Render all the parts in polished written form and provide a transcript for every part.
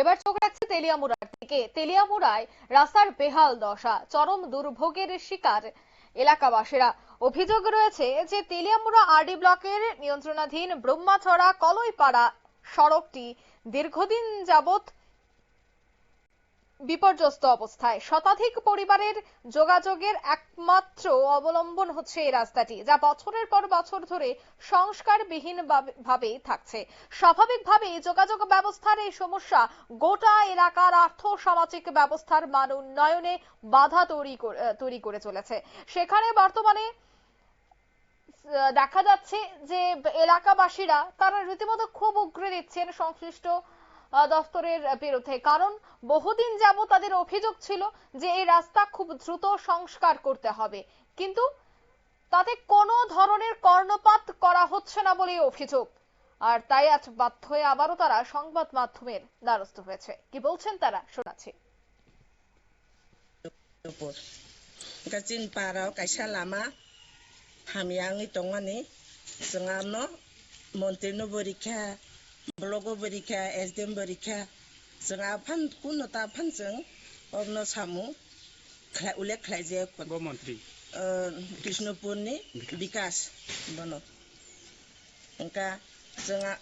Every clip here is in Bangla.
এবার চোখ রাখছে তেলিয়ামুড়ার দিকে। তেলিয়ামুড়ায় রাস্তার বেহাল দশা, চরম দুর্ভোগের শিকার এলাকাবাসীরা। অভিযোগ রয়েছে যে তেলিয়ামুড়া আরডি ব্লকের নিয়ন্ত্রণাধীন ব্রহ্মাছড়া কলইপাড়া সড়কটি দীর্ঘদিন যাবৎ বিপর্যস্ত অবস্থায়। শতাধিক পরিবারের যোগাযোগের একমাত্র অবলম্বন হচ্ছে এই রাস্তাটি, যা বছরের পর বছর ধরে সংস্কারবিহীন ভাবেই থাকছে। স্বাভাবিকভাবেই যোগাযোগ ব্যবস্থার এই সমস্যা গোটা এলাকার আর্থ সামাজিক ব্যবস্থার মান উন্নয়নে বাধা তৈরি করে চলেছে। সেখানে বর্তমানে দেখা যাচ্ছে যে এলাকাবাসীরা তারা রীতিমতো ক্ষোভ উগরে দিচ্ছেন সংশ্লিষ্ট দপ্তরের বিরুদ্ধে। কারণ বহুদিন যাবত তাদের অভিযোগ ছিল যে এই রাস্তা খুব দ্রুত সংস্কার করতে হবে, কিন্তু তাতে কোনো ধরনের কর্ণপাত করা হচ্ছে না বলেই অভিযোগ। আর তাই আজ বাধ্য হয়ে আবারও তারা সংবাদ মাধ্যমের দ্বারস্থ হয়েছে। কি বলছেন তারা, শোনাচ্ছি। Kacin parau kaisa lama hamiangi tongani sengano monteno borika blogo borika SDM borika senga phan kuno ta phan seng obno samu khlai ule khlai je ko mantri Krishnapur ni bikas bono engka senga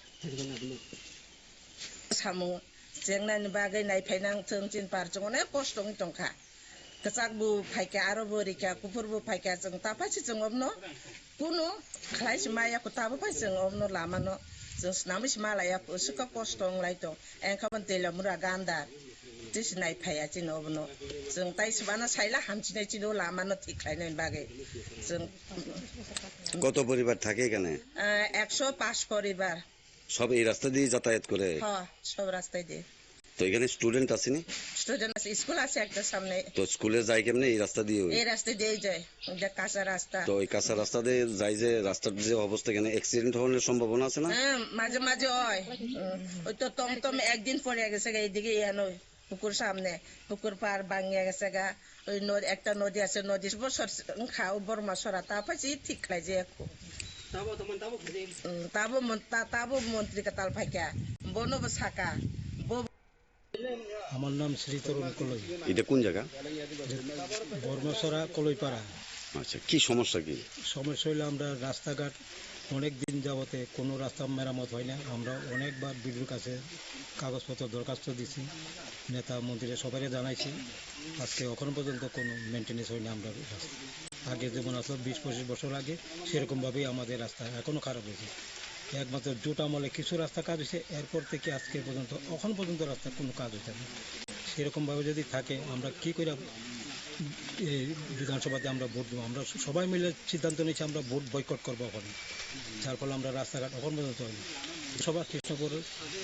samu jengnan bagai nai phainang thong chin par chongone kostong tongkha Kesakbu pakai aro borika kupurbu pakai jeng tapa sih jeng omno kuno kelai semaya kutabu pas jeng omno lama no jeng senami semalaya suka kostong lai to engkapan Telamura ganda tis nai paya cino omno jeng tai sebana saila hamcine cino lama no tiklai nen bagai jeng কত পরিবার থাকে এখানে? 105 পরিবার। সব এই রাস্তা দিয়ে যাতায়াত করে? হ্যাঁ, সব রাস্তায় দিয়ে। তো এখানে স্টুডেন্ট আসেনি? স্টুডেন্ট আছে, স্কুল আছে একটা সামনে। তো স্কুলে যায় কেমনে এই রাস্তা দিয়ে? এই রাস্তা দিয়ে যায়, যে কাঁচা রাস্তা। তো ওই কাঁচা রাস্তা দিয়ে যায়, যে রাস্তার যে অবস্থা, এখানে অ্যাক্সিডেন্ট হওয়ার সম্ভাবনা আছে না? হ্যাঁ, মাঝে মাঝে হয়। ওই তো টমটম একদিন পরে গেছে এইদিকে এনো পুকুর সামনে, পুকুর পার ভাঙিয়ে গেছে গা। ওই একটা নদী আছে, নদী বছর খাও বর্মাসরা তারপর ঠিক খাই যে তাবো মন্ত্রী কাতাল ফাঁকা বনব সাকা। আমার নাম শ্রী তরুণ কলই। এটা কোন জায়গা? বর্মসরা কলইপাড়া। আচ্ছা, কি সমস্যা? কি সমস্যা হইলে আমরা রাস্তাঘাট অনেক দিন যাবতে কোনো রাস্তা মেরামত হয় না। আমরা অনেকবার বিডিওর কাছে কাগজপত্র দরখাস্ত দিছি, নেতা মন্ত্রীরা সবাই জানাইছি, আজকে এখনো পর্যন্ত কোনো মেনটেন্যান্স হয় না। আমরা আগে যেমন আসলো 20-25 বছর আগে সেরকমভাবেই আমাদের রাস্তা এখনও খারাপ হয়েছে। একমাত্র জোট আমলে কিছু রাস্তা কাজ হয়েছে, এরপর থেকে আজকে পর্যন্ত এখন পর্যন্ত রাস্তার কোনো কাজ হয়েছে না। সেরকমভাবে যদি থাকে আমরা কী করে বিধানসভাতে আমরা ভোট দেবো? আমরা সবাই মিলে সিদ্ধান্ত নিয়েছি আমরা ভোট বয়কট করবো ওখানে, যার ফলে আমরা রাস্তাঘাট এখন পর্যন্ত হয়নি। সবার কৃষ্ণপুর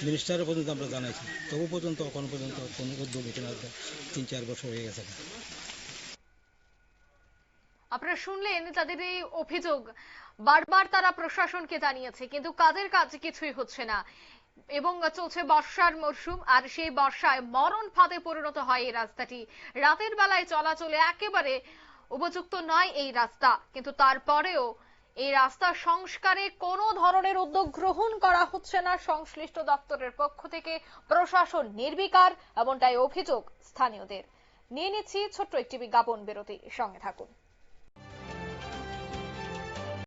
মিনিস্টারের পর্যন্ত আমরা জানাইছি, তবু পর্যন্ত এখন পর্যন্ত কোনো উদ্যোগ হয়েছে না। 3-4 বছর হয়ে গেছে। আপনারা শুনলেন তাদের এই অভিযোগ। বারবার তারা প্রশাসনকে জানিয়েছে, কিন্তু কাজ কিছুই হচ্ছে না। এবং চলছে বর্ষার মরশুম, আর সেই বর্ষায় মরণ ফাঁদে পরিণত হয় এই রাস্তাটি। রাতের বেলায় চলাচলে একেবারে উপযুক্ত নয় এই রাস্তা, কিন্তু তারপরেও এই রাস্তা সংস্কারে কোনো ধরনের উদ্যোগ গ্রহণ করা হচ্ছে না সংশ্লিষ্ট দপ্তরের পক্ষ থেকে। প্রশাসন নির্বিকার, এমনটাই অভিযোগ স্থানীয়দের। নিয়ে নিচ্ছি ছোট্ট একটি বিজ্ঞাপন বিরতি, সঙ্গে থাকুন।